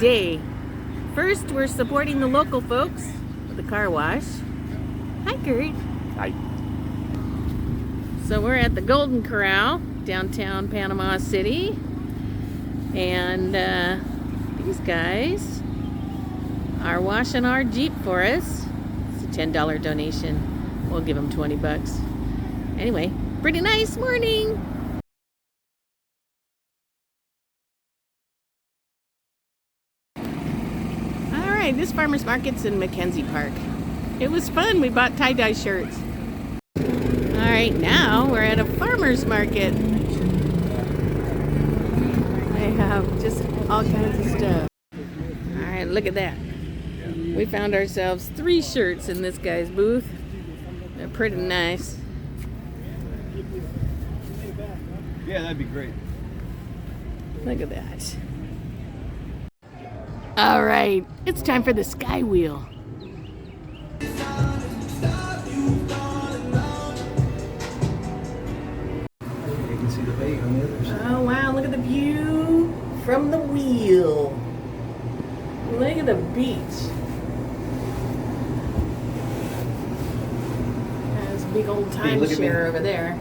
day. First, we're supporting the local folks with the car wash. Hi, Kurt. Hi. So we're at the Golden Corral, downtown Panama City. And these guys are washing our Jeep for us. It's a $10 donation. We'll give them 20 bucks. Anyway, pretty nice morning. Alright, this farmer's market's in Mackenzie Park. It was fun. We bought tie-dye shirts. Alright, now we're at a farmer's market. They have just all kinds of stuff. Alright, look at that. We found ourselves 3 shirts in this guy's booth. They're pretty nice. Yeah, that'd be great. Look at that. Alright, it's time for the Sky Wheel. Oh wow, look at the view from the wheel. Look at the beach. There's a big old timeshare over there.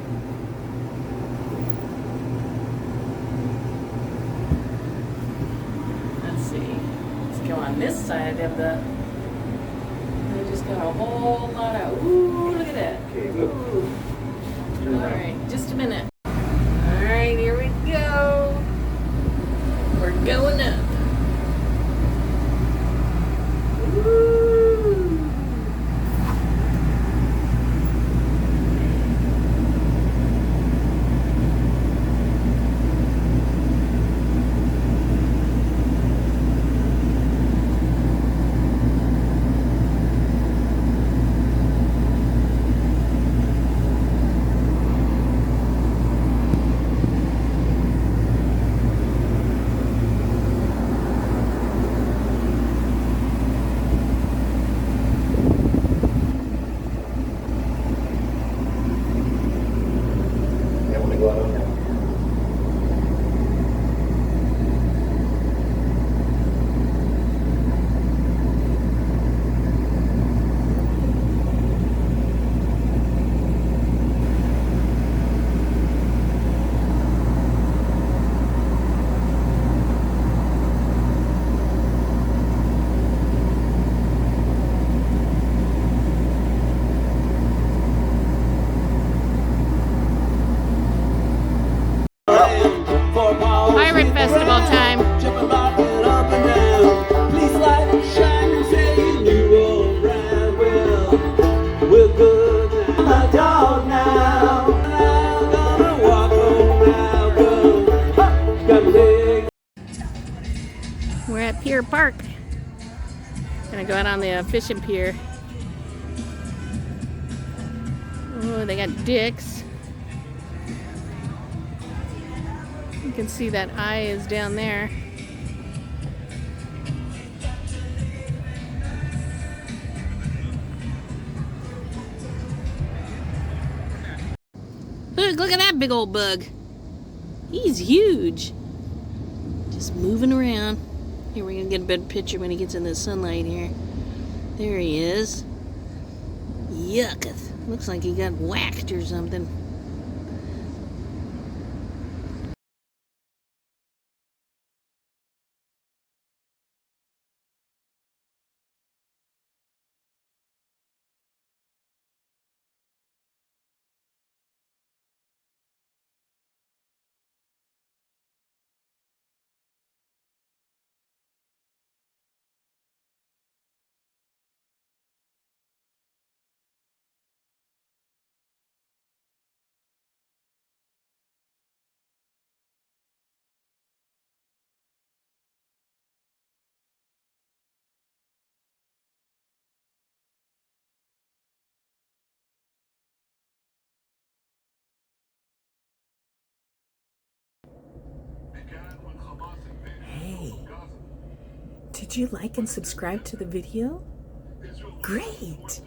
Let's see. Let's go on this side of the... They just got a whole lot of... Ooh, look at that. Ooh. Alright, just a minute. Alright, here we go. We're going up. Woo! Pirate Festival time. We're at Pier Park. Gonna go out on the fishing pier. Oh, they got dicks. You can see that eye is down there. Look at that big old bug. He's huge. Just moving around. Here, we're gonna get a better picture when he gets in the sunlight here. There he is. Yucketh. Looks like he got whacked or something. Hey, did you like and subscribe to the video? Great!